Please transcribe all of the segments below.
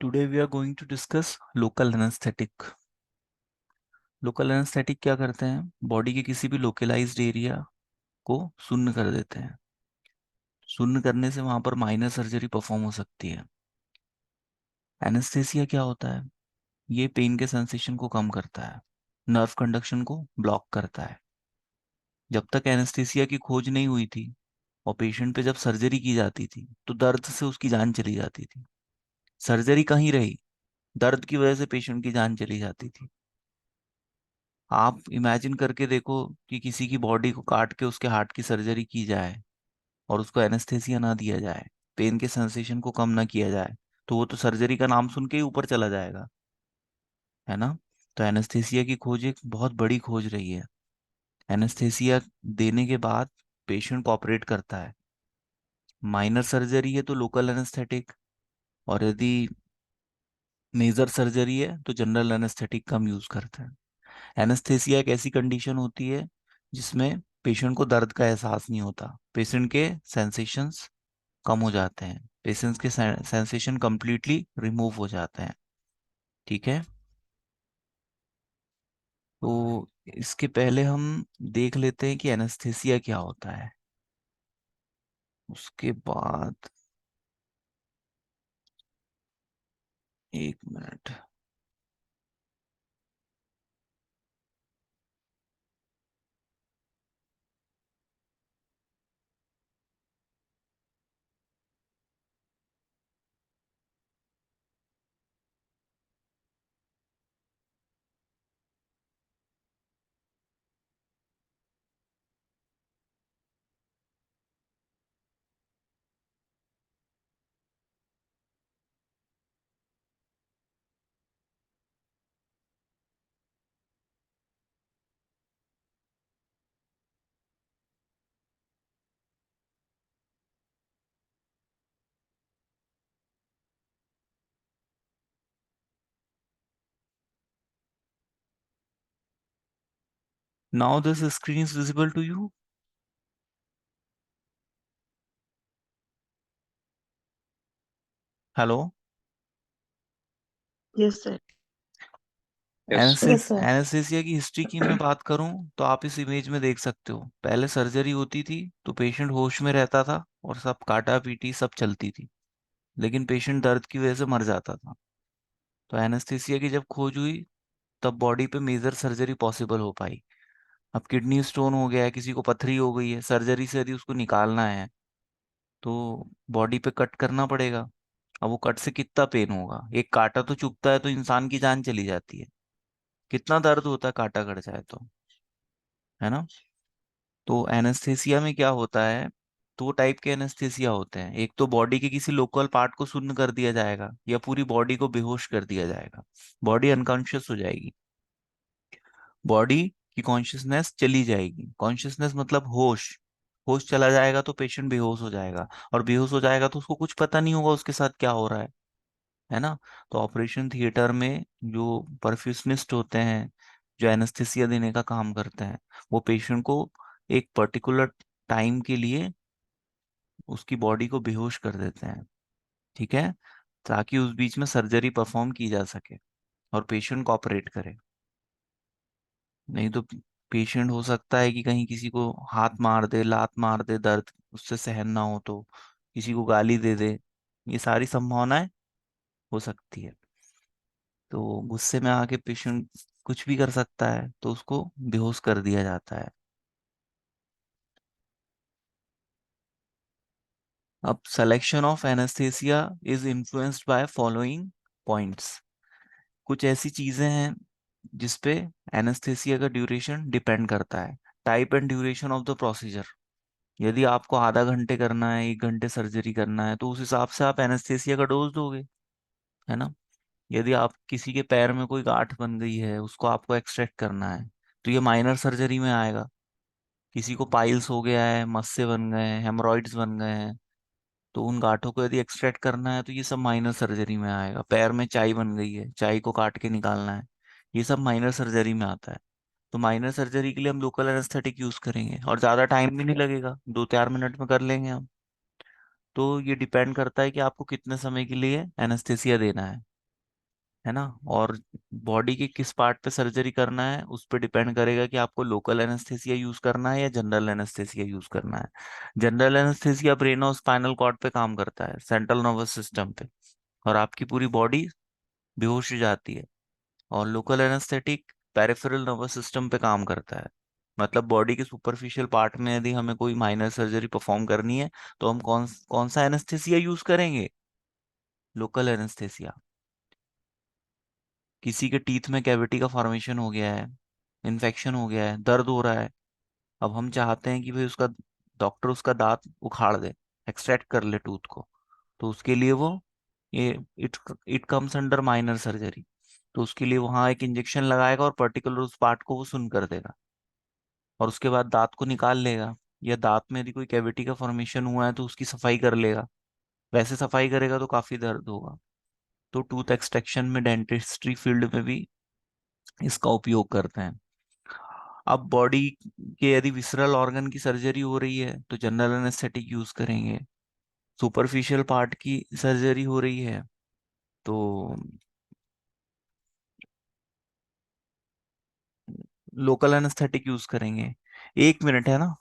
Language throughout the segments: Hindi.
Today we are going to discuss local anesthetic. Local anaesthetic क्या करते हैं? बॉडी के किसी भी लोकलाइज्ड एरिया को शून्य कर देते हैं। शून्य करने से वहां पर माइनर सर्जरी परफॉर्म हो सकती है। एनेस्थेसिया क्या होता है? ये पेन के सेंसेशन को कम करता है, नर्व कंडक्शन को ब्लॉक करता है। जब तक एनेस्थेसिया की खोज नहीं हुई थी और पेशेंट पे जब सर्जरी की जाती थी तो दर्द से उसकी जान चली जाती थी। सर्जरी कहीं रही, दर्द की वजह से पेशेंट की जान चली जाती थी। आप इमेजिन करके देखो कि किसी की बॉडी को काट के उसके हार्ट की सर्जरी की जाए और उसको एनेस्थेसिया ना दिया जाए, पेन के सेंसेशन को कम ना किया जाए, तो वो तो सर्जरी का नाम सुन के ही ऊपर चला जाएगा, है ना? तो एनेस्थेसिया की खोज एक बहुत बड़ी खोज रही है। एनेस्थेसिया देने के बाद पेशेंट कोऑपरेट करता है। माइनर सर्जरी है तो लोकल एनेस्थेटिक, और यदि मेजर सर्जरी है तो जनरल एनेस्थेटिक कम यूज करते हैं। एनेस्थेसिया एक ऐसी कंडीशन होती है जिसमें पेशेंट को दर्द का एहसास नहीं होता, पेशेंट के सेंसेशंस कम हो जाते हैं, पेशेंट के सेंसेशन कंप्लीटली रिमूव हो जाते हैं। ठीक है, तो इसके पहले हम देख लेते हैं कि एनेस्थेसिया क्या होता है। उसके बाद एक minute. Now this screen is visible to you? Hello? Yes sir. Yes. Yes sir. Anaesthesia की हिस्ट्री की मैं बात करूं तो आप इस इमेज में देख सकते हो, पहले सर्जरी होती थी तो पेशेंट होश में रहता था और सब काटा पीटी सब चलती थी, लेकिन पेशेंट दर्द की वजह से मर जाता था। तो एनेस्थेसिया की जब खोज हुई तब बॉडी पे मेजर सर्जरी पॉसिबल हो पाई। अब किडनी स्टोन हो गया है, किसी को पथरी हो गई है, सर्जरी से यदि उसको निकालना है तो बॉडी पे कट करना पड़ेगा। अब वो कट से कितना पेन होगा? एक कांटा तो चुभता है तो इंसान की जान चली जाती है। कितना दर्द होता है कांटा कट जाए तो, है ना? तो एनेस्थेसिया में क्या होता है, दो टाइप के एनेस्थेसिया होते हैं। एक तो बॉडी के किसी लोकल पार्ट को शून्य कर दिया जाएगा या पूरी बॉडी को बेहोश कर दिया जाएगा, बॉडी अनकॉन्शियस हो जाएगी। बॉडी की कॉन्शियसनेस चली जाएगी, कॉन्शियसनेस मतलब होश, होश चला जाएगा तो पेशेंट बेहोश हो जाएगा, और बेहोश हो जाएगा तो उसको कुछ पता नहीं होगा उसके साथ क्या हो रहा है ना? तो ऑपरेशन थिएटर में जो परफ्यूशनिस्ट होते हैं, जो एनेस्थेसिया देने का काम करते हैं, वो पेशेंट को एक पर्टिकुलर टाइम के लिए उसकी बॉडी को बेहोश कर देते हैं। ठीक है, ताकि उस बीच में सर्जरी परफॉर्म की जा सके और पेशेंट कोऑपरेट करे। नहीं तो पेशेंट हो सकता है कि कहीं किसी को हाथ मार दे, लात मार दे, दर्द उससे सहन ना हो तो किसी को गाली दे दे। ये सारी संभावनाएं हो सकती है। तो गुस्से में आके पेशेंट कुछ भी कर सकता है तो उसको बेहोश कर दिया जाता है। अब selection of anaesthesia is influenced by following points. कुछ ऐसी चीजें हैं जिसपे एनेस्थेसिया का ड्यूरेशन डिपेंड करता है। Type and duration of the procedure. यदि आपको आधा घंटे करना है, 1 घंटे सर्जरी करना है, तो उस हिसाब से आप एनेस्थेसिया का डोज दोगे, है ना? यदि आप किसी के पैर में कोई गांठ बन गई है, उसको आपको एक्सट्रैक्ट करना है, तो ये माइनर सर्जरी में आएगा। किसी को पाइल्स हो गया है, मस्से बन गए हैं, हेमोरॉइड्स बन गए हैं, तो उन गांठों को यदि एक्सट्रैक्ट करना है तो ये सब माइनर सर्जरी में आएगा। पैर में चाई बन गई है, चाई को काट के निकालना है, ये सब माइनर सर्जरी में आता है। तो माइनर सर्जरी के लिए हम लोकल एनेस्थेटिक यूज करेंगे और ज्यादा टाइम भी नहीं लगेगा, 2-4 मिनट में कर लेंगे हम। तो ये डिपेंड करता है कि आपको कितने समय के लिए एनेस्थेसिया देना है। है ना। और बॉडी के किस पार्ट पे सर्जरी करना है उस पर डिपेंड करेगा कि आपको लोकल एनेस्थेसिया यूज करना है या जनरल एनेस्थेसिया यूज करना है। जनरल एनेस्थेसिया ब्रेन और स्पाइनल कॉर्ड पे काम करता है, सेंट्रल नर्वस सिस्टम पे, और आपकी पूरी बॉडी बेहोश हो जाती है। और local anaesthetic peripheral nervous system पे काम करता है। मतलब बॉडी के सुपरफिशियल पार्ट में यदि हमें कोई माइनर सर्जरी परफॉर्म करनी है तो हम कौन कौन सा एनेस्थेसिया यूज करेंगे? Local anaesthesia. किसी के टीथ में कैविटी का फॉर्मेशन हो गया है, इन्फेक्शन हो गया है, दर्द हो रहा है, अब हम चाहते हैं कि भाई उसका डॉक्टर उसका दांत उखाड़ दे, एक्सट्रैक्ट कर ले टूथ को। तो उसके लिए वो ये it it comes under minor surgery. तो उसके लिए वहां एक इंजेक्शन लगाएगा और पर्टिकुलर उस पार्ट को वो सुन कर देगा, और उसके बाद दांत को निकाल लेगा। या दांत में यदि कोई कैविटी का फॉर्मेशन हुआ है तो उसकी सफाई कर लेगा। वैसे सफाई करेगा तो काफी दर्द होगा। तो टूथ एक्सट्रैक्शन में डेंटिस्ट्री फील्ड में भी इसका उपयोग करते हैं। अब बॉडी के यदि विसरल ऑर्गन की सर्जरी हो रही है तो जनरल एनेस्थेटिक यूज करेंगे। सुपरफिशियल पार्ट की सर्जरी हो रही है तो लोकल एनेस्थेटिक यूज करेंगे। 1 मिनट है ना।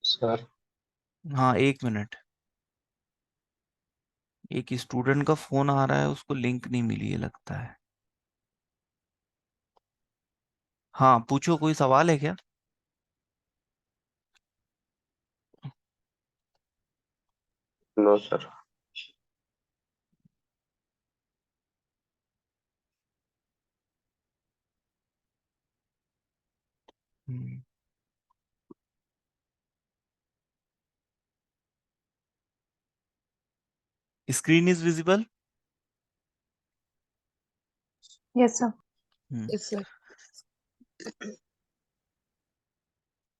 सर। हाँ, 1 मिनट। एक स्टूडेंट का फोन आ रहा है, उसको लिंक नहीं मिली है लगता है। हाँ, पूछो, कोई सवाल है क्या? No sir. Screen is visible. Yes, sir. Yes sir.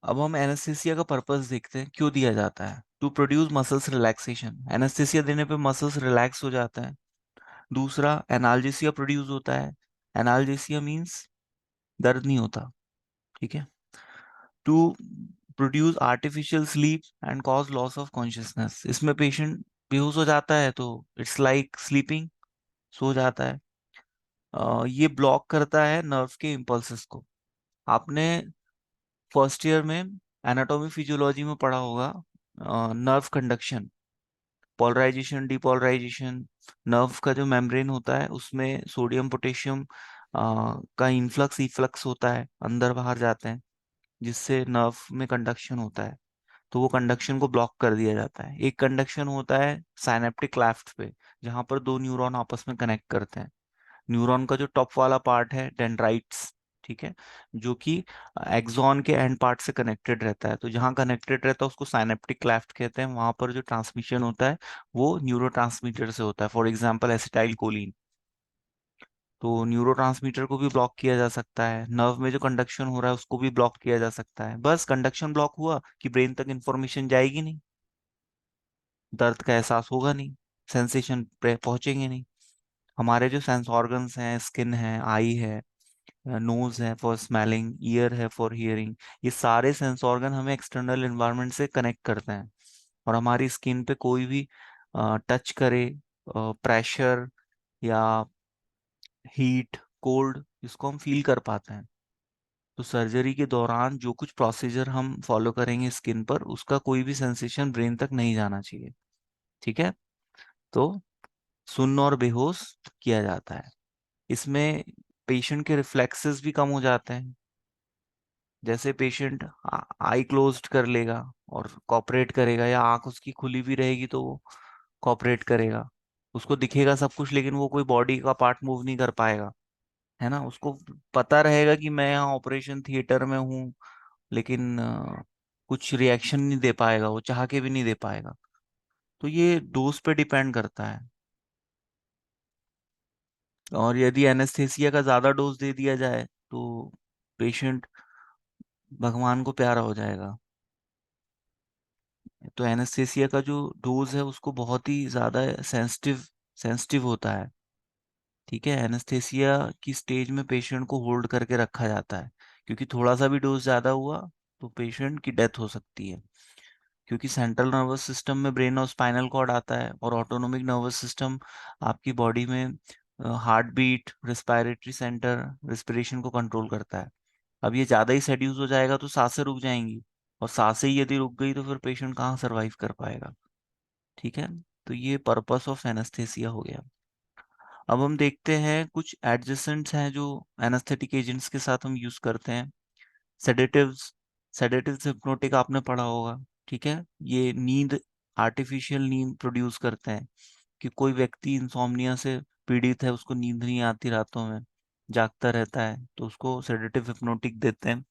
अब हम एनेस्थीसिया का पर्पस देखते हैं, क्यों दिया जाता है। To produce muscles relaxation, anaesthesia देने पे मसल्स रिलैक्स हो जाते हैं। दूसरा, एनाल्जेसिया प्रोड्यूस होता है। एनाल्जेसिया मींस दर्द नहीं होता, ठीक है। To produce artificial sleep and cause loss of consciousness, इसमें पेशेंट बेहोश हो जाता है तो इट्स लाइक स्लीपिंग, सो जाता है। ये ब्लॉक करता है नर्व के इम्पल्सेस को। आपने फर्स्ट ईयर में एनाटॉमी फिजियोलॉजी में पढ़ा होगा, nerve conduction, polarisation, depolarisation. Nerve का जो मेम्ब्रेन होता है उसमें सोडियम पोटेशियम का इन्फ्लक्स इफ्लक्स होता है, अंदर बाहर जाते हैं, जिससे नर्व में कंडक्शन होता है। तो वो कंडक्शन को ब्लॉक कर दिया जाता है। एक कंडक्शन होता है साइनेप्टिक क्लेफ्ट पे, जहां पर दो न्यूरॉन आपस में कनेक्ट करते हैं। न्यूरॉन का जो टॉप वाला पार्ट है डेंड्राइट्स, ठीक है, जो कि एक्सॉन के एंड पार्ट से कनेक्टेड रहता है। तो जहाँ कनेक्टेड रहता है उसको साइनेप्टिक क्लेफ्ट कहते हैं। वहां पर जो ट्रांसमिशन होता है वो न्यूरोट्रांसमीटर से होता है, फॉर एग्जांपल एसिटाइल कोलिन। तो न्यूरोट्रांसमीटर को भी ब्लॉक किया जा सकता है। नर्व में जो कंडक्शन हो रहा है उसको भी ब्लॉक किया जा सकता है। बस कंडक्शन ब्लॉक हुआ कि ब्रेन तक इंफॉर्मेशन जाएगी नहीं, दर्द का एहसास होगा नहीं, सेंसेशन पहुंचेंगे नहीं। हमारे जो सेंस ऑर्गन्स हैं, स्किन है, आई है, नोज है फॉर स्मेलिंग, ईयर है फॉर हियरिंग, ये सारे सेंस ऑर्गन हमें एक्सटर्नल एनवायरनमेंट से कनेक्ट करते हैं। और हमारी स्किन पे कोई भी टच करे, प्रेशर या हीट, कोल्ड, इसको हम फील कर पाते हैं। तो सर्जरी के दौरान जो कुछ प्रोसीजर हम फॉलो करेंगे स्किन पर, उसका कोई भी सेंसेशन ब्रेन तक नहीं जाना चाहिए, ठीक है। तो सुन्न और बेहोश किया जाता है। इसमें पेशेंट के रिफ्लेक्सेस भी कम हो जाते हैं। जैसे पेशेंट आई क्लोज्ड कर लेगा और कॉपरेट करेगा, या आंख उसकी खुली भी रहेगी तो वो कॉपरेट करेगा। उसको दिखेगा सब कुछ लेकिन वो कोई बॉडी का पार्ट मूव नहीं कर पाएगा, है ना। उसको पता रहेगा कि मैं यहाँ ऑपरेशन थिएटर में हूँ, लेकिन कुछ रिएक्शन नहीं दे पाएगा, वो चाह के भी नहीं दे पाएगा। तो ये डोज पे डिपेंड करता है। और यदि एनेस्थेसिया का ज्यादा डोज दे दिया जाए तो पेशेंट भगवान को प्यारा हो जाएगा। तो एनेस्थेसिया का जो डोज है उसको बहुत ही ज्यादा सेंसिटिव सेंसिटिव होता है, ठीक है। एनेस्थेसिया की स्टेज में पेशेंट को होल्ड करके रखा जाता है, क्योंकि थोड़ा सा भी डोज ज्यादा हुआ तो पेशेंट की डेथ हो सकती है। क्योंकि सेंट्रल नर्वस सिस्टम में ब्रेन और स्पाइनल कॉर्ड आता है, और ऑटोनोमिक नर्वस सिस्टम आपकी बॉडी में heart beat, respiratory centre, respiration को कंट्रोल करता है। अब ये ज़्यादा ही सेड्यूस हो जाएगा तो सांसें रुक जाएंगी, और सांसें ही यदि रुक गई तो फिर पेशेंट कहाँ सरवाइव कर पाएगा। ठीक है, तो ये पर्पस ऑफ एनेस्थेसिया हो गया। अब हम देखते हैं कुछ एडजेसेंट्स हैं जो एनास्थेटिक एजेंट्स के साथ हम यूज करते हैं। सेडेटिव्स, सेडेटिव्स हिप्नोटिक आपने पढ़ा होगा। ठीक है, ये नींद, आर्टिफिशियल नींद प्रोड्यूस करते हैं, कि कोई व्यक्ति इंसोम्निया से पीड़ित है, उसको नींद नहीं आती रातों में, जागता रहता है, तो उसको सेडेटिव हिप्नोटिक देते हैं।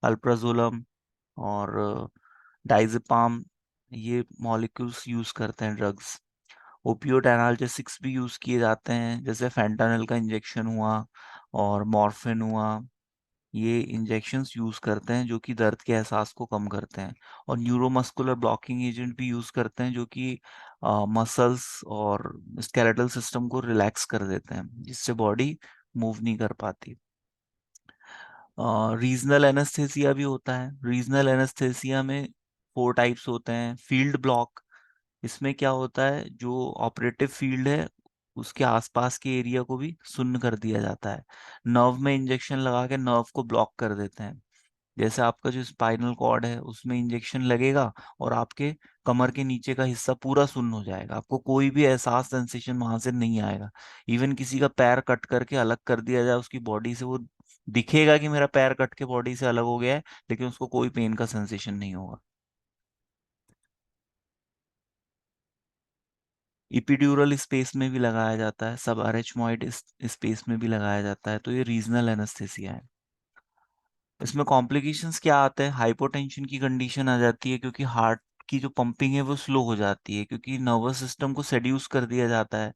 अल्प्राजोलम और डाइज़ेपाम, ये मॉलिक्यूल्स यूज करते हैं ड्रग्स। ओपियोड एनाल्जेसिक्स भी यूज किए जाते हैं, जैसे फेंटानिल का इंजेक्शन हुआ और मॉर्फिन हुआ। ये इंजेक्शंस यूज करते हैं जो कि दर्द के एहसास को कम करते हैं। और न्यूरोमस्कुलर ब्लॉकिंग एजेंट भी यूज करते हैं, जो कि मसल्स और स्केलेटल सिस्टम को रिलैक्स कर देते हैं, जिससे बॉडी मूव नहीं कर पाती। रीजनल एनेस्थेसिया भी होता है। रीजनल एनेस्थेसिया में 4 टाइप्स होते हैं। फील्ड ब्लॉक, इसमें क्या होता है, जो ऑपरेटिव फील्ड है उसके आसपास के एरिया को भी सुन्न कर दिया जाता है। नर्व में इंजेक्शन लगा के नर्व को ब्लॉक कर देते हैं। जैसे आपका जो स्पाइनल कॉर्ड है उसमें इंजेक्शन लगेगा और आपके कमर के नीचे का हिस्सा पूरा सुन्न हो जाएगा, आपको कोई भी एहसास, सेंसेशन वहां से नहीं आएगा। इवन किसी का पैर कट करके अलग कर दिया जाए उसकी बॉडी से, वो दिखेगा कि मेरा पैर कट के बॉडी से अलग हो गया है, लेकिन उसको कोई पेन का सेंसेशन नहीं होगा। इपिड्यूरल स्पेस में भी लगाया जाता है, सब अरेचमॉइड स्पेस में भी लगाया जाता है, तो ये रीजनल एनेस्थेसिया है। इसमें कॉम्प्लिकेशंस क्या आते हैं, हाइपोटेंशन की कंडीशन आ जाती है, क्योंकि हार्ट की जो पंपिंग है वो स्लो हो जाती है, क्योंकि नर्वस सिस्टम को सेड्यूस कर दिया जाता है,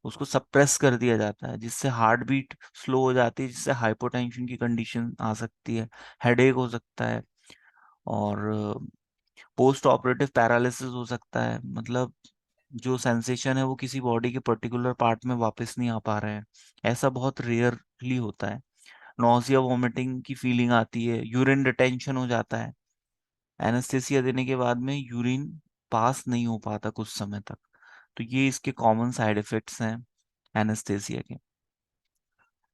उसको सप्रेस कर दिया जाता है, जिससे हार्ट बीट स्लो हो जाती है, जिससे हाइपोटेंशन की कंडीशन आ सकती है। हेडेक हो सकता है, और पोस्ट ऑपरेटिव पैरालिसिस हो सकता है, मतलब जो सेंसेशन है वो किसी बॉडी के पर्टिकुलर पार्ट में वापस नहीं आ पा रहे हैं। ऐसा बहुत रेयरली होता है। नौसिया, वॉमिटिंग की फीलिंग आती है, यूरिन रिटेंशन हो जाता है। एनेस्थेसिया देने के बाद में यूरिन पास नहीं हो पाता कुछ समय तक। तो ये इसके कॉमन साइड इफेक्ट्स हैं एनेस्थेसिया के।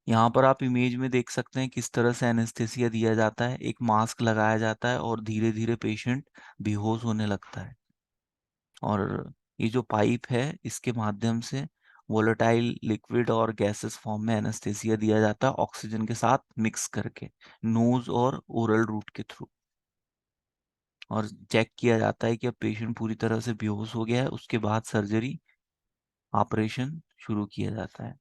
यहाँ पर आप इमेज में देख सकते हैं किस तरह से एनेस्थेसिया दिया जाता है। एक मास्क लगाया जाता है और धीरे धीरे पेशेंट बेहोश होने लगता है, और ये जो पाइप है इसके माध्यम से वोलेटाइल लिक्विड और गैसेस फॉर्म में एनेस्थेसिया दिया जाता है, ऑक्सीजन के साथ मिक्स करके, नोज और ओरल रूट के थ्रू। और चेक किया जाता है कि अब पेशेंट पूरी तरह से बेहोश हो गया है, उसके बाद सर्जरी, ऑपरेशन शुरू किया जाता है।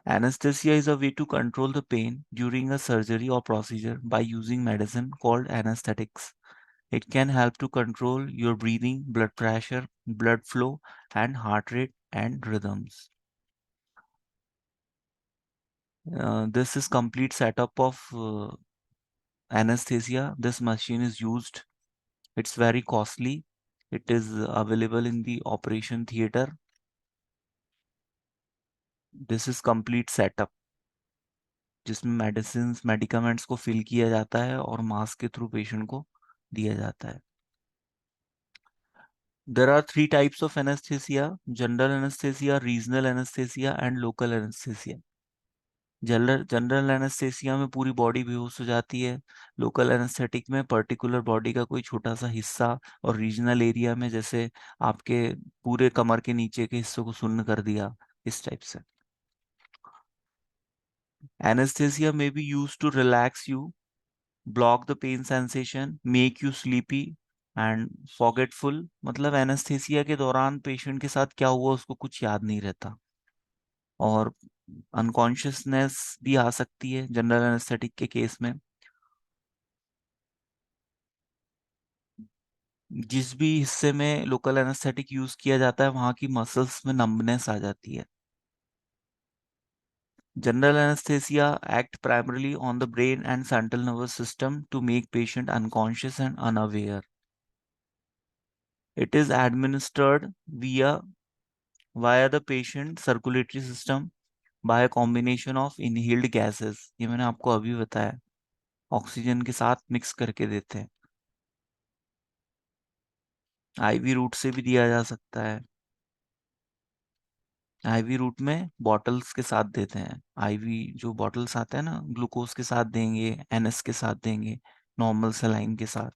Anesthesia is a way to control the pain during a surgery or procedure by using medicine called anesthetics. It can help to control your breathing, blood pressure, blood flow, and heart rate and rhythms. This is complete setup of anesthesia. This machine is used. It's very costly. It is available in the operation theater. This is complete setup, जिसमें मेडिसिन, मेडिकामेंट्स को फिल किया जाता है और मास्क के थ्रू पेशेंट को दिया जाता है। There are 3 types of anesthesia: general anesthesia, regional anesthesia, and local anesthesia. General anaesthesia में पूरी बॉडी बेहोश हो जाती है, लोकल एनेस्थेटिक में पर्टिकुलर बॉडी का कोई छोटा सा हिस्सा, और रीजनल एरिया में जैसे आपके पूरे कमर के नीचे के हिस्सों को सुन्न कर दिया, इस टाइप से। एनेस्थेसिया में be use to relax you, block the pain sensation, make you sleepy and forgetful. मतलब एनेस्थेसिया के दौरान पेशेंट के साथ क्या हुआ उसको कुछ याद नहीं रहता, और अनकॉन्शियसनेस भी आ सकती है जनरल एनेस्थेटिक के केस में। जिस भी हिस्से में लोकल एनेस्थेटिक यूज किया जाता है वहां की मसल्स में नंबनेस आ जाती है। General anaesthesia act primarily on the brain and central nervous system to make patient unconscious and unaware. It is administered via the patient circulatory system by a combination of inhaled gases। ये मैंने आपको अभी बताया, ऑक्सीजन के साथ मिक्स करके देते हैं। आईवी रूट से भी दिया जा सकता है। आईवी रूट में बॉटल्स के साथ देते हैं। आईवी जो बॉटल्स आते हैं ना, ग्लूकोज के साथ देंगे, एनएस के साथ देंगे, नॉर्मल सलाइन के साथ,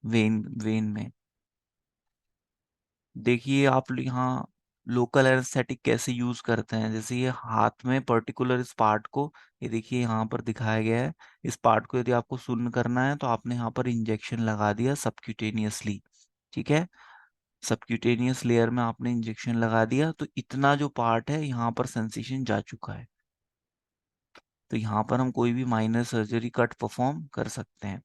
वेन वेन में। देखिए आप यहाँ लोकल एनेस्थेटिक कैसे यूज करते हैं। जैसे ये हाथ में पर्टिकुलर इस पार्ट को, ये देखिए यहाँ पर दिखाया गया है, इस पार्ट को यदि आपको शून्य करना है तो आपने यहाँ पर इंजेक्शन लगा दिया सबक्यूटेनियसली। ठीक है, सबक्यूटेनियस लेयर में आपने इंजेक्शन लगा दिया तो इतना जो पार्ट है यहाँ पर सेंसेशन जा चुका है। तो यहाँ पर हम कोई भी माइनर सर्जरी कट परफॉर्म कर सकते हैं।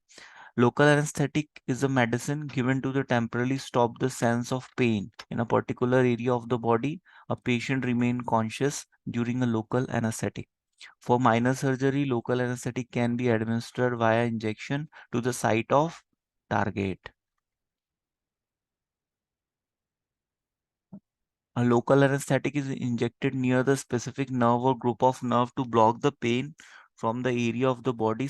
Local anesthetic is a medicine given to the temporarily stop the sense of pain in a particular area of the body. A patient remain conscious during a local anesthetic. For minor surgery, local anesthetic can be administered via injection to the site of target. A local anesthetic is injected near the specific nerve or group of nerve to block the pain from the area of the body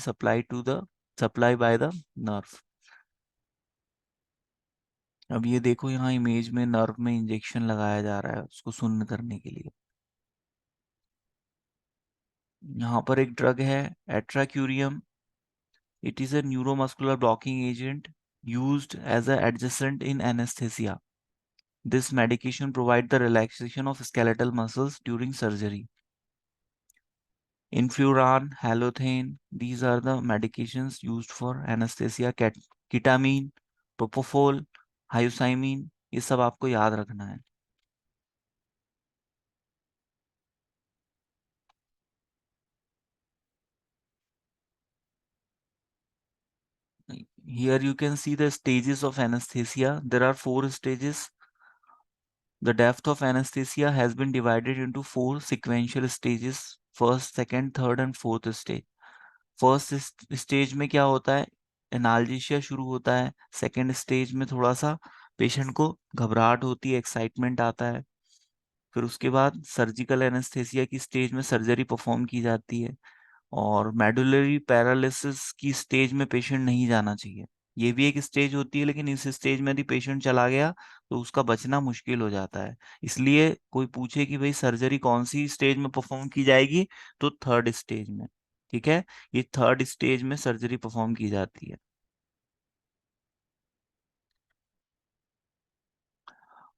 supply by the nerve. अब ये देखो यहाँ इमेज में नर्व में इंजेक्शन लगाया जा रहा है उसको शून्य करने के लिए। यहाँ पर एक ड्रग है atracurium. It is a neuromuscular blocking agent used as a adjacent in anesthesia. This medication provides the relaxation of skeletal muscles during surgery. Influran, halothane, these are the medications used for anesthesia. Ketamine, propofol, hyoscine, ये सब आपको याद रखना है। Here you can see the stages of anesthesia. There are 4 stages. The depth of anesthesia has been divided into 4 sequential stages. First, second, third and fourth stage. First stage में क्या होता है, एनाल्जेशिया शुरू होता है। सेकेंड स्टेज में थोड़ा सा पेशेंट को घबराहट होती है, एक्साइटमेंट आता है। फिर उसके बाद सर्जिकल एनेस्थेसिया की स्टेज में सर्जरी परफॉर्म की जाती है। और मेडुलरी पैरालिसिस की स्टेज में पेशेंट नहीं जाना चाहिए। ये भी एक स्टेज होती है, लेकिन इस स्टेज में यदि पेशेंट चला गया तो उसका बचना मुश्किल हो जाता है। इसलिए कोई पूछे कि भाई सर्जरी कौन सी स्टेज में परफॉर्म की जाएगी, तो थर्ड स्टेज में। ठीक है, ये थर्ड स्टेज में सर्जरी परफॉर्म की जाती है।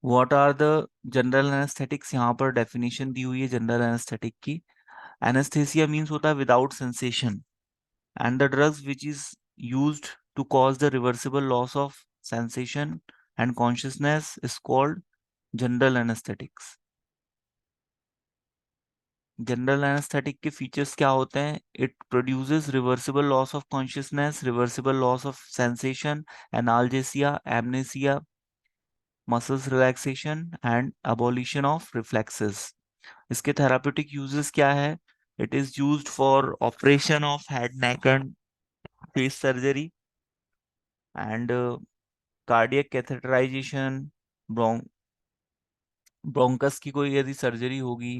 What are the general anaesthetics, यहाँ पर डेफिनेशन दी हुई है जनरल एनेस्थेटिक की। एनेस्थेसिया मीन्स होता है without sensation, and the drugs which is used to cause the reversible loss of sensation and consciousness is called general anesthetics. General anaesthetic के फीचर्स क्या होते हैं? It produces reversible loss of consciousness, reversible loss of sensation, analgesia, amnesia, muscles relaxation and abolition of reflexes. इसके थेराप्यूटिक यूजेस क्या है? It is used for operation of head neck and face surgery and cardiac catheterisation, bronchus की कोई यदि सर्जरी होगी।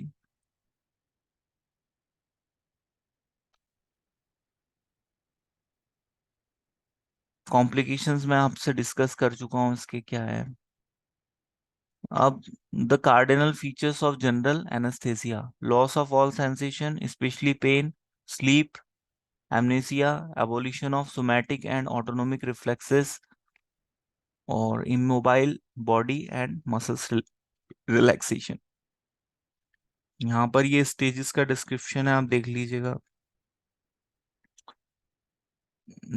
कॉम्प्लिकेशंस मैं आपसे डिस्कस कर चुका हूँ इसके क्या है। अब the cardinal features of general anaesthesia: loss of all sensation specially pain, sleep, amnesia, abolition of somatic and autonomic reflexes, और immobile body and muscles relaxation. यहाँ पर ये स्टेजेस का डिस्क्रिप्शन है, आप देख लीजिएगा।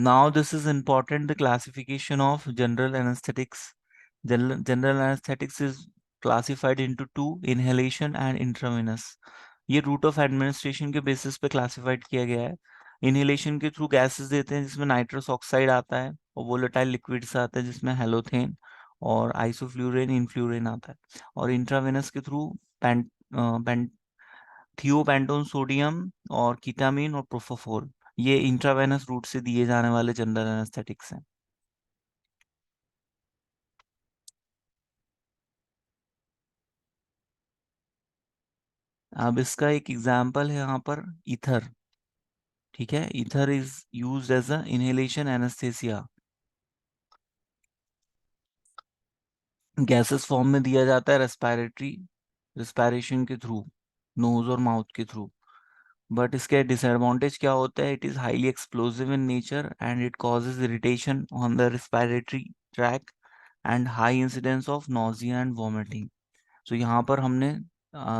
Now this is important, the classification of general anesthetics. General anesthetics is classified into two, inhalation and intravenous. ये रूट ऑफ एडमिनिस्ट्रेशन के बेसिस पे क्लासिफाइड किया गया है। इनहेलेशन के थ्रू गैसेस देते हैं जिसमें नाइट्रस ऑक्साइड आता है, और वोलेटाइल लिक्विड्स आता है जिसमें हेलोथेन और आइसोफ्लूरेन, इनफ्लूरेन आता है। और इंट्रावेनस के थ्रू थियोपेंटोन सोडियम और कीटामीन और प्रोफोफोल, ये इंट्रावेनस रूट से दिए जाने वाले जनरल एनेस्थेटिक्स हैं। अब इसका एक एग्जांपल है यहाँ पर, ईथर। ठीक है, ether is used as a inhalation anaesthesia. Gases form में दिया जाता है रिस्पायरेशन के थ्रू, नोज और माउथ के थ्रू। बट इसके डिसएडवांटेज क्या होता है? It is highly explosive in nature and it causes irritation on the respiratory track and high incidence of nausea and vomiting. तो यहाँ पर हमने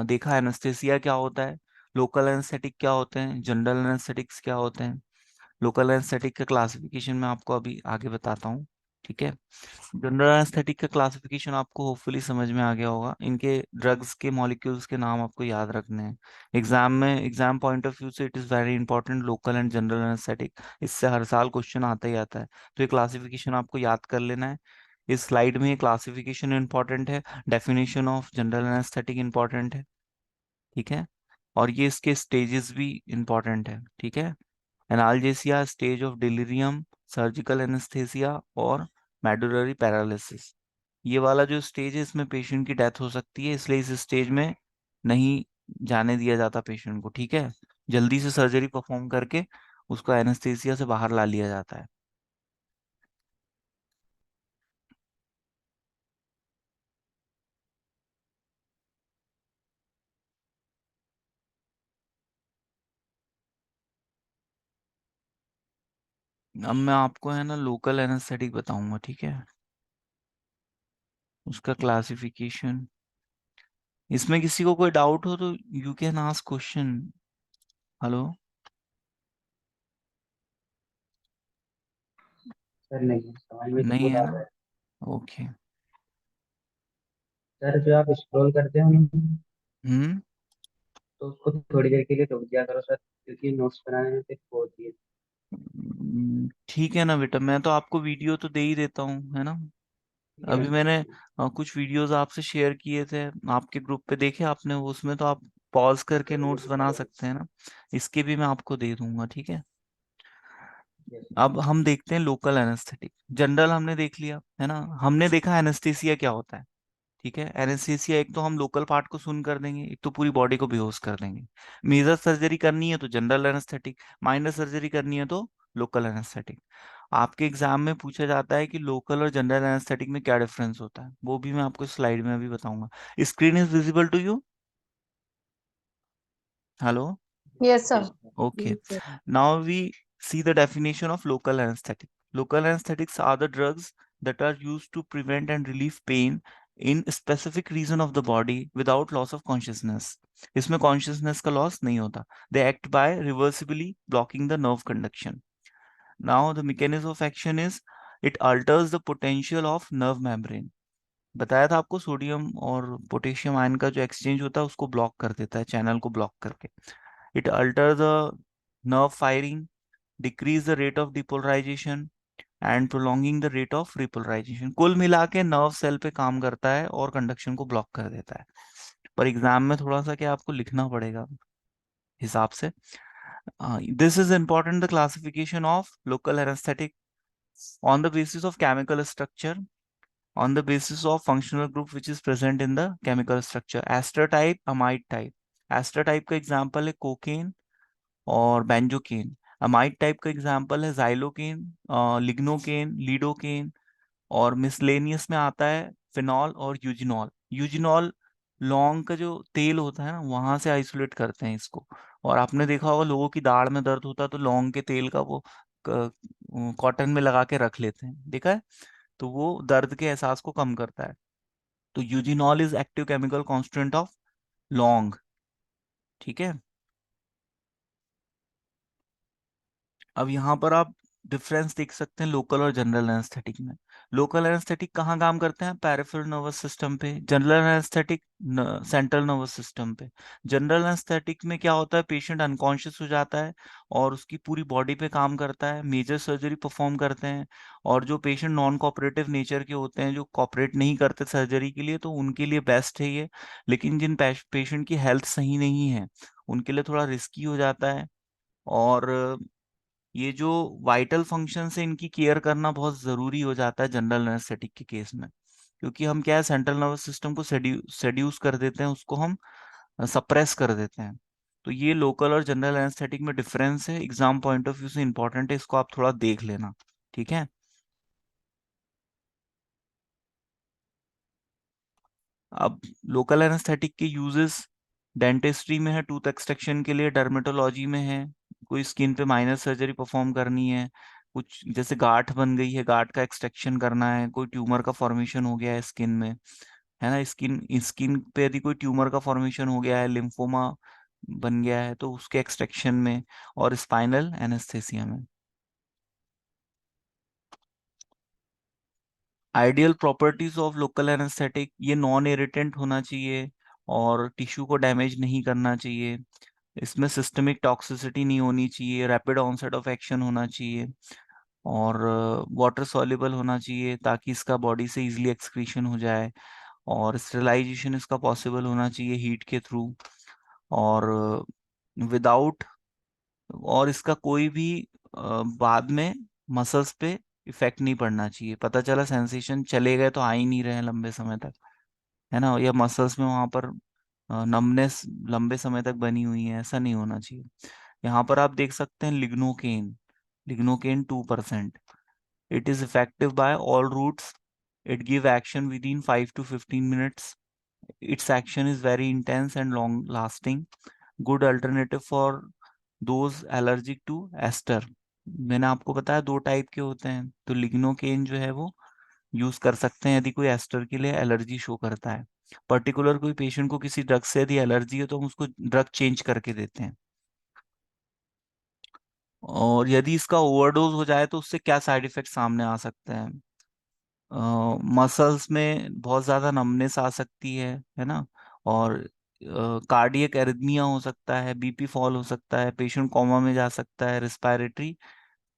देखा एनेस्थेसिया क्या होता है, लोकल एनेस्थेटिक क्या होते हैं, जनरल एनेस्थेटिक्स क्या होते हैं। लोकल एनेस्थेटिक का क्लासिफिकेशन मैं आपको अभी आगे बताता हूँ, ठीक है। जनरल एनेस्थेटिक का क्लासिफिकेशन आपको होपफुली समझ में आ गया होगा। इनके ड्रग्स के मॉलिक्यूल्स के नाम आपको याद रखने हैं। एग्जाम पॉइंट ऑफ व्यू से it is very important, local and general anaesthetic. इससे हर साल क्वेश्चन आता ही आता है, तो ये क्लासिफिकेशन आपको याद कर लेना है। इस स्लाइड में ये क्लासिफिकेशन इंपॉर्टेंट है, definition of general anaesthetic important है, ठीक है। और ये इसके स्टेजेस भी इंपॉर्टेंट है, ठीक है। Analgesia, stage of delirium, surgical anaesthesia और मेडुलरी पैरालिसिस। ये वाला जो स्टेज है इसमें पेशेंट की डेथ हो सकती है, इसलिए इस स्टेज में नहीं जाने दिया जाता पेशेंट को, ठीक है। जल्दी से सर्जरी परफॉर्म करके उसको एनेस्थेसिया से बाहर ला लिया जाता है। अब मैं आपको है ना लोकल एनेस्थेटिक बताऊंगा, ठीक है, उसका क्लासिफिकेशन। इसमें किसी को कोई डाउट हो तो you can ask question. Hello? Sir नहीं समझ में तो नहीं पूरा है आ ना? रहा है। ओके। सर जो आप स्क्रॉल करते हो ना, हम्म। तो उसको थोड़ी देर के लिए रोक दिया करो सर, क्योंकि नोट्स बनाने में फिर होती है। ठीक है ना बेटा, मैं तो आपको वीडियो तो दे ही देता हूँ, है ना। ठीक है अभी ना? मैंने कुछ वीडियोस आपसे शेयर किए थे आपके ग्रुप पे, देखे आपने वो? उसमें तो आप पॉज करके नोट्स बना सकते हैं ना। इसके भी मैं आपको दे दूंगा, ठीक है। यस। अब हम देखते हैं लोकल एनेस्थेटिक। जनरल हमने देख लिया है ना, हमने देखा एनेस्थेसिया क्या होता है, ठीक है। एनेस्थेसिया एक तो हम लोकल पार्ट को सुन कर देंगे, एक तो पूरी बॉडी को बेहोश कर देंगे। मेजर सर्जरी करनी है तो जनरल एनेस्थेटिक, माइनर सर्जरी करनी है तो लोकल एनेस्थेटिक। आपके एग्जाम में पूछा जाता है कि लोकल और जनरल एनेस्थेटिक में क्या डिफरेंस होता है, वो भी मैं आपको स्लाइड में अभी बताऊंगा। Screen is visible to you? Hello? Yes, sir. Okay. Now we see the definition of local anesthetic. Local anesthetics are the drugs that are used to prevent and relieve pain in specific region of the body without loss of consciousness. इसमें consciousness का loss नहीं होता. They act by reversibly blocking the nerve conduction. Now the mechanism of action is it alters the potential of nerve membrane. बताया था आपको, सोडियम और पोटेशियम आयन का जो एक्सचेंज होता है उसको ब्लॉक कर देता है, चैनल को ब्लॉक करके। It alter the nerve firing, decrease the rate of depolarization and prolonging the rate of repolarization। कुल मिला के नर्व सेल पे काम करता है और कंडक्शन को ब्लॉक कर देता है। पर एग्जाम में थोड़ा सा क्या आपको लिखना पड़ेगा हिसाब से। This is important, the classification of local anaesthetic on the basis of chemical structure, on the basis of functional group which is present in the chemical structure, ester type, amide type। Ester type का एग्जांपल है कोकेन और बेंजोकेन। अमाइड टाइप का एग्जांपल है जाइलोकेन, लिग्नोकेन, लीडोकेन। और मिसलेनियस में आता है फिनॉल और यूजिनॉल। यूजिनॉल लौंग का जो तेल होता है ना, वहां से आइसोलेट करते हैं इसको। और आपने देखा होगा लोगों की दाढ़ में दर्द होता है तो लौंग के तेल का वो कॉटन में लगा के रख लेते हैं, देखा है? तो वो दर्द के एहसास को कम करता है। तो eugenol is active chemical constituent of लौंग, ठीक है। अब यहाँ पर आप डिफरेंस देख सकते हैं लोकल और जनरल एनेस्थेटिक में। लोकल एनेस्थेटिक कहाँ काम करते हैं? पेरिफेरल नर्वस सिस्टम पे। General anaesthetic central nervous system पे। जनरल एनेस्थेटिक में क्या होता है, पेशेंट अनकॉन्शियस हो जाता है और उसकी पूरी बॉडी पे काम करता है, मेजर सर्जरी परफॉर्म करते हैं। और जो पेशेंट नॉन कोऑपरेटिव नेचर के होते हैं, जो कोऑपरेट नहीं करते सर्जरी के लिए, तो उनके लिए बेस्ट है ये। लेकिन जिन पेशेंट की हेल्थ सही नहीं है उनके लिए थोड़ा रिस्की हो जाता है। और ये जो वाइटल फंक्शन है इनकी केयर करना बहुत जरूरी हो जाता है जनरल एनेस्थेटिक के केस में। क्योंकि हम क्या है, सेंट्रल नर्वस सिस्टम को सेड्यूस कर देते हैं, उसको हम सप्रेस कर देते हैं। तो ये लोकल और जनरल एनेस्थेटिक में डिफरेंस है, एग्जाम पॉइंट ऑफ व्यू से इंपॉर्टेंट है, इसको आप थोड़ा देख लेना, ठीक है। अब लोकल एनेस्थेटिक के यूजेस डेंटिस्ट्री में है, टूथ एक्सट्रैक्शन के लिए, डर्मेटोलॉजी में है, कोई स्किन पे माइनर सर्जरी परफॉर्म करनी है, कुछ जैसे गांठ बन गई है, गांठ का एक्सट्रैक्शन करना है, कोई ट्यूमर का फॉर्मेशन हो गया है स्किन में, है ना, स्किन स्किन पे यदि कोई ट्यूमर का फॉर्मेशन हो गया है, लिम्फोमा बन गया है, तो उसके एक्सट्रैक्शन में, और स्पाइनल एनेस्थेसिया में। Ideal properties of local anaesthetic, ये नॉन इरिटेंट होना चाहिए और टिश्यू को डैमेज नहीं करना चाहिए, इसमें सिस्टमिक टॉक्सिसिटी नहीं होनी चाहिए, रैपिड ऑनसेट ऑफ एक्शन होना चाहिए, और वाटर सॉल्युबल होना चाहिए ताकि इसका बॉडी से इजीली एक्सक्रीशन हो जाए, और स्टेरिलाइजेशन इसका पॉसिबल होना चाहिए हीट के थ्रू, और विदाउट, और इसका कोई भी बाद में मसल्स पे इफेक्ट नहीं पड़ना चाहिए। पता चला सेंसेशन चले गए तो आ ही नहीं रहे हैं लंबे समय तक, है ना, या मसल्स में वहां पर नमनेस लंबे समय तक बनी हुई है, ऐसा नहीं होना चाहिए। यहाँ पर आप देख सकते हैं lignocaine, lignocaine 2%, it is effective by all routes, it give action with in 5 to 15 minutes, its action is very intense and long lasting, good alternative for those allergic to ester। मैंने आपको बताया दो टाइप के होते हैं, तो लिग्नोकेन जो है वो यूज कर सकते हैं यदि कोई एस्टर के लिए एलर्जी शो करता है। पर्टिकुलर कोई पेशेंट को किसी ड्रग से यदि एलर्जी है तो हम उसको ड्रग चेंज करके देते हैं। और यदि इसका ओवरडोज हो जाए तो उससे क्या साइड इफेक्ट सामने आ सकते हैं? मसल्स में बहुत ज्यादा नमनेस आ सकती है ना, और कार्डियक एरिथमिया हो सकता है, बीपी फॉल हो सकता है, पेशेंट कोमा में जा सकता है, रिस्पायरेटरी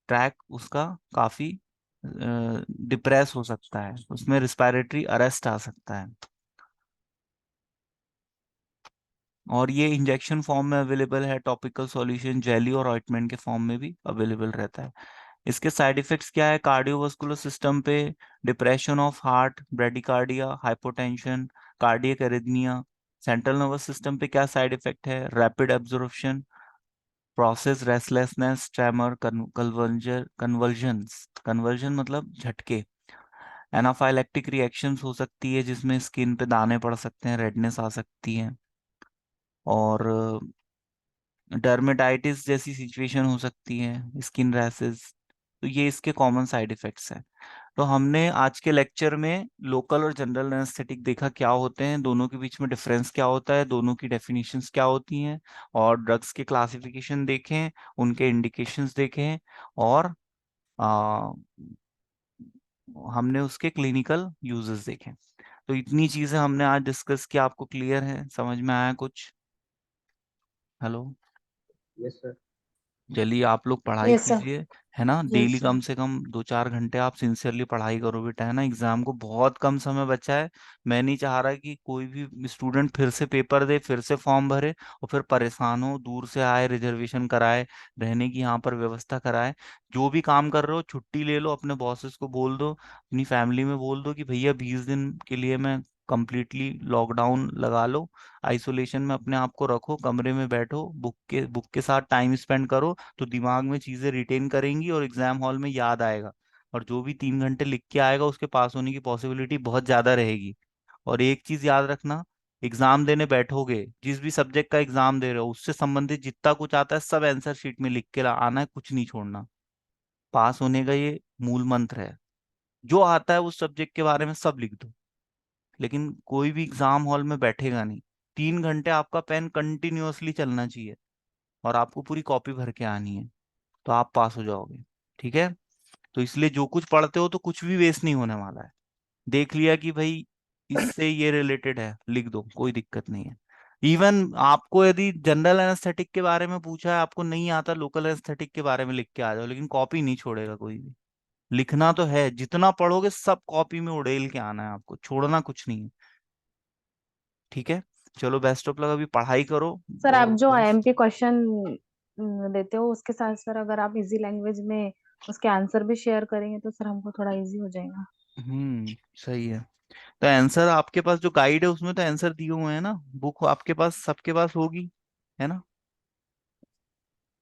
ट्रैक उसका काफी डिप्रेस हो सकता है, उसमें रिस्पायरेटरी अरेस्ट आ सकता है। और ये इंजेक्शन फॉर्म में अवेलेबल है, टॉपिकल सॉल्यूशन, जेली और ऑइंटमेंट के फॉर्म में भी अवेलेबल रहता है। इसके साइड इफेक्ट्स क्या है? कार्डियोवास्कुलर सिस्टम पे depression of heart, bradycardia, hypotension, cardiac arrhythmia. Central nervous system पे क्या साइड इफेक्ट है? Rapid absorption, process, restlessness, tremor, convergence, conversion मतलब झटके, एनाफाइलेक्टिक रिएक्शंस हो सकती है जिसमें स्किन पे दाने पड़ सकते हैं, रेडनेस आ सकती है, और डर्मेटाइटिस जैसी सिचुएशन हो सकती है, स्किन रैसेस। तो ये इसके कॉमन साइड इफेक्ट्स हैं। तो हमने आज के लेक्चर में लोकल और जनरल एनेस्थेटिक देखा क्या होते हैं, दोनों के बीच में डिफरेंस क्या होता है, दोनों की डेफिनेशंस क्या होती हैं, और ड्रग्स के क्लासिफिकेशन देखें, उनके इंडिकेशंस देखें, और आ, हमने उसके क्लिनिकल यूजेस देखे। तो इतनी चीजें हमने आज डिस्कस किया, आपको क्लियर है, समझ में आया कुछ? हेलो? Yes sir. चलिए आप लोग पढ़ाई यस सर। कीजिए, है ना, डेली यस सर। कम से कम 2-4 घंटे आप सिंसियरली पढ़ाई करो बेटा, है ना, एग्जाम को बहुत कम समय बचा है। मैं नहीं चाह रहा कि कोई भी स्टूडेंट फिर से पेपर दे, फिर से फॉर्म भरे और फिर परेशान हो, दूर से आए, रिजर्वेशन कराए, रहने की यहाँ पर व्यवस्था कराए। जो भी काम कर रहे हो छुट्टी ले लो, अपने बॉसेस को बोल दो, अपनी फैमिली में बोल दो कि भैया 20 दिन के लिए मैं कंप्लीटली लॉकडाउन लगा लो, आइसोलेशन में अपने आप को रखो, कमरे में बैठो, बुक के साथ टाइम स्पेंड करो, तो दिमाग में चीजें रिटेन करेंगी और एग्जाम हॉल में याद आएगा, और जो भी 3 घंटे लिख के आएगा उसके पास होने की पॉसिबिलिटी बहुत ज्यादा रहेगी। और एक चीज याद रखना, एग्जाम देने बैठोगे, जिस भी सब्जेक्ट का एग्जाम दे रहे हो उससे संबंधित जितना कुछ आता है सब आंसर शीट में लिख के आना है, कुछ नहीं छोड़ना। पास होने का ये मूल मंत्र है, जो आता है उस सब्जेक्ट के बारे में सब लिख दो, लेकिन कोई भी एग्जाम हॉल में बैठेगा नहीं। 3 घंटे आपका पेन कंटिन्यूअसली चलना चाहिए और आपको पूरी कॉपी भर के आनी है, तो आप पास हो जाओगे। ठीक है? तो इसलिए जो कुछ पढ़ते हो तो कुछ भी वेस्ट नहीं होने वाला है। देख लिया कि भाई इससे ये रिलेटेड है, लिख दो, कोई दिक्कत नहीं है। इवन आपको यदि जनरल एनेस्थेटिक के बारे में पूछा है, आपको नहीं आता, लोकल एनेस्थेटिक के बारे में लिख के आ जाओ, लेकिन कॉपी नहीं छोड़ेगा कोई भी। लिखना तो है, जितना पढ़ोगे सब कॉपी में उड़ेल के आना है आपको, छोड़ना कुछ नहीं है। ठीक है? चलो बेस्ट ऑफ लक, अभी पढ़ाई करो। सर, आप जो दोस्त। आईएमपी क्वेश्चन देते हो उसके साथ सर अगर आप इजी लैंग्वेज में उसके आंसर भी शेयर करेंगे तो सर हमको थोड़ा इजी हो जाएगा। सही है। तो आंसर आपके पास जो गाइड है उसमें तो आंसर दिए हुए हैं ना, बुक आपके पास सबके पास होगी, है ना?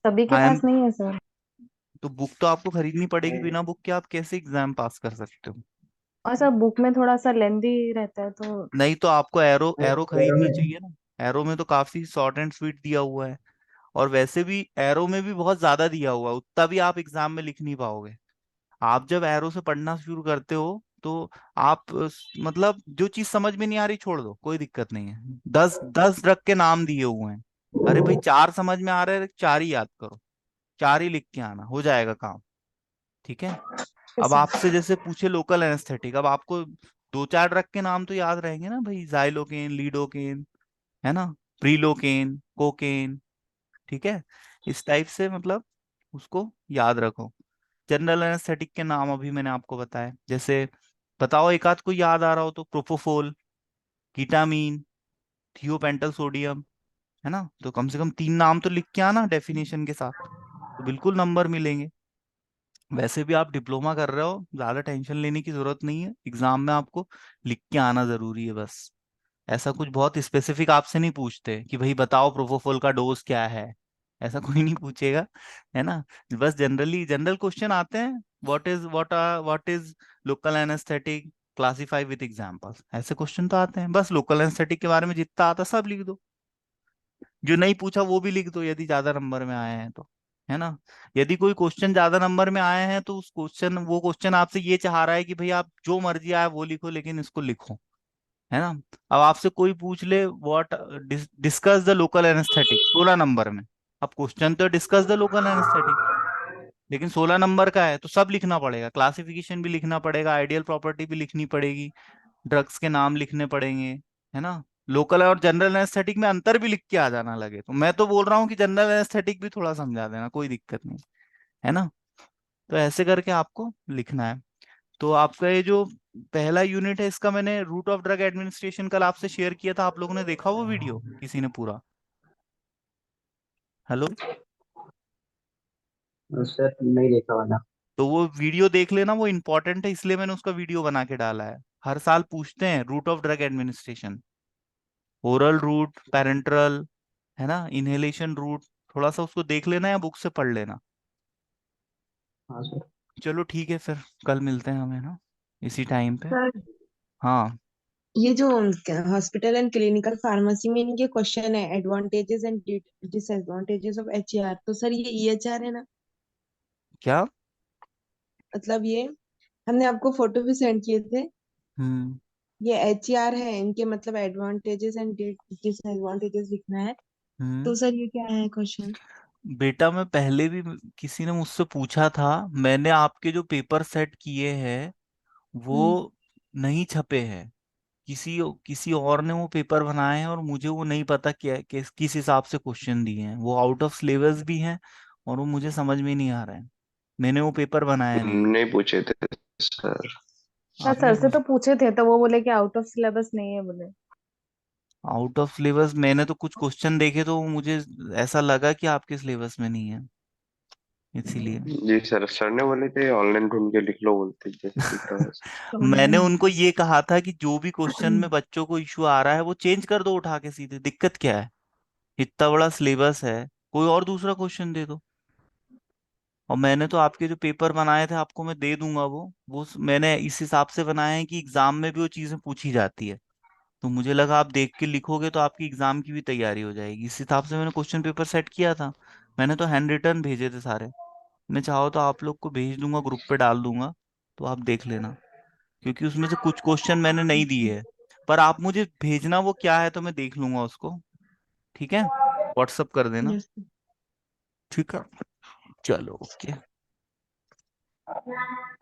सभी के आई एम, पास नहीं है सर। तो बुक तो आपको खरीदनी पड़ेगी, बिना बुक के आप कैसे एग्जाम पास कर सकते हो? और सर बुक में थोड़ा सा लेंदी रहता है तो। नहीं तो आपको एरो एरो एरो खरीदनी में चाहिए ना। एरो में तो काफी शॉर्ट एंड स्वीट दिया हुआ है। और वैसे भी एरो में भी बहुत ज्यादा दिया हुआ है, उतना भी आप एग्जाम में लिख नहीं पाओगे। आप जब एरो से पढ़ना शुरू करते हो तो आप मतलब जो चीज समझ में नहीं आ रही छोड़ दो, कोई दिक्कत नहीं है। 10 10 ड्रग के नाम दिए हुए हैं। अरे भाई चार समझ में आ रहे हैं, चार ही याद करो, चार ही लिख के आना, हो जाएगा काम। ठीक है। अब सर आपसे जैसे पूछे लोकल एनेस्थेटिक, अब आपको दो चार ड्रग के नाम तो याद रहेंगे ना भाई, जाइलोकेन, लीडोकेन, है ना, प्रीलोकेन, कोकेन। ठीक है। इस टाइप से मतलब उसको याद रखो। जनरल एनेस्थेटिक के नाम अभी मैंने आपको बताया, जैसे बताओ एक आध कोई याद आ रहा हो तो, प्रोपोफोल, कीटामीन, थियोपेंटल सोडियम, है ना। तो कम से कम तीन नाम तो लिख के आना डेफिनेशन के साथ, तो बिल्कुल नंबर मिलेंगे। वैसे भी आप डिप्लोमा कर रहे हो, ज्यादा टेंशन लेने की जरूरत नहीं है, एग्जाम में आपको लिख के आना जरूरी है बस। ऐसा कुछ बहुत स्पेसिफिक आपसे नहीं पूछते कि भाई बताओ प्रोपोफोल का डोज क्या है, ऐसा कोई नहीं पूछेगा, है ना। बस जनरली जनरल क्वेश्चन आते हैं, what is local anaesthetic, classify with examples, ऐसे क्वेश्चन तो आते हैं। बस लोकल एनेस्थेटिक के बारे में जितना आता सब लिख दो, जो नहीं पूछा वो भी लिख दो यदि ज्यादा नंबर में आए हैं तो, है ना। यदि कोई क्वेश्चन ज्यादा नंबर में आए हैं तो उस क्वेश्चन वो क्वेश्चन आपसे ये चाह रहा है कि भाई आप जो मर्जी आए वो लिखो, लेकिन इसको लिखो, है ना। अब आपसे कोई पूछ ले what, discuss the local anaesthetic 16 number में। अब क्वेश्चन तो डिस्कस द लोकल एनेस्थेटिक, लेकिन 16 नंबर का है तो सब लिखना पड़ेगा, क्लासिफिकेशन भी लिखना पड़ेगा, आइडियल प्रॉपर्टी भी लिखनी पड़ेगी, ड्रग्स के नाम लिखने पड़ेंगे, है ना। लोकल और जनरल एनेस्थेटिक में अंतर भी लिख के आ जाना लगे तो मैं तो बोल रहा हूँ कि जनरल एनेस्थेटिक भी थोड़ा समझा देना, कोई दिक्कत नहीं, है ना। तो ऐसे करके आपको लिखना है। तो आपका ये जो पहला यूनिट है इसका मैंने रूट ऑफ ड्रग एडमिनिस्ट्रेशन कल आपसे शेयर किया था, आप लोगों ने देखा वो वीडियो, किसी ने पूरा? हेलो। सर नहीं देखा वाला। तो वो वीडियो देख लेना, वो इंपॉर्टेंट है इसलिए मैंने उसका वीडियो बना के डाला है। हर साल पूछते हैं route of drug administration, oral route, parenteral, है ना, इनहेलेशन रूट। थोड़ा सा उसको देख लेना या बुक से पढ़ लेना। हाँ सर। चलो ठीक है फिर, कल मिलते हैं हमें ना, इसी टाइम पे। सर हाँ। ये जो हॉस्पिटल एंड क्लिनिकल फार्मेसी में इनके क्वेश्चन है एडवांटेजेस एंड डिसएडवांटेजेस ऑफ एचईआर, तो सर ये ईएचआर है ना? क्या? मतलब ये हमने आपको फोटो भी सेंड किए थे, हम्म। ये एचईआर है इनके, मतलब एडवांटेजेस एंड डिसएडवांटेजेस लिखना है। हम्म। तो सर ये क्या है क्वेश्चन? बेटा मैं पहले भी किसी ने मुझसे पूछा था, मैंने आपके जो पेपर सेट किए हैं हम्म। वो नहीं छपे हैं, किसी किसी और ने वो पेपर बनाए हैं और मुझे वो नहीं पता क्या किस हिसाब से क्वेश्चन दिए हैं, वो आउट ऑफ सिलेबस भी हैं और वो मुझे समझ में नहीं आ रहा है। मैंने वो पेपर बनाया नहीं। नहीं पूछे थे सर। मैं आपने सर से पूछ तो पूछे थे तो वो बोले कि आउट ऑफ सिलेबस नहीं है बोले। आउट ऑफ सिलेबस, मैंने तो कुछ क्वेश्चन देखे तो मुझे ऐसा लगा कि आपके सिलेबस में नहीं है, इसीलिए। जी सर, सर ने बोले थे ऑनलाइन ढूंढ के लिख लो, बोलते जैसे दिख रहा है वैसे। तो मैंने ऑनलाइन। उनको ये कहा था कि जो भी क्वेश्चन में बच्चों को इशू आ रहा है वो चेंज कर दो उठा के सीधे, दिक्कत क्या है, इतना बड़ा सिलेबस है, कोई और दूसरा क्वेश्चन दे दो। और मैंने तो आपके जो पेपर बनाए थे आपको मैं दे दूंगा, वो मैंने इस हिसाब से बनाए हैं कि एग्जाम में भी वो चीजें पूछी जाती है। तो मुझे लगा आप देख के लिखोगे तो आपकी एग्जाम की भी तैयारी हो जाएगी, इस हिसाब से मैंने क्वेश्चन पेपर सेट किया था। मैंने तो हैंड रिटन भेजे थे सारे। मैं चाहो तो आप लोग को भेज दूंगा, ग्रुप पे डाल दूंगा, तो आप देख लेना, क्योंकि उसमें से कुछ क्वेश्चन मैंने नहीं दिए हैं। पर आप मुझे भेजना वो क्या है तो मैं देख लूंगा उसको। ठीक है, व्हाट्सअप कर देना। यस। ठीक है, चलो ओके।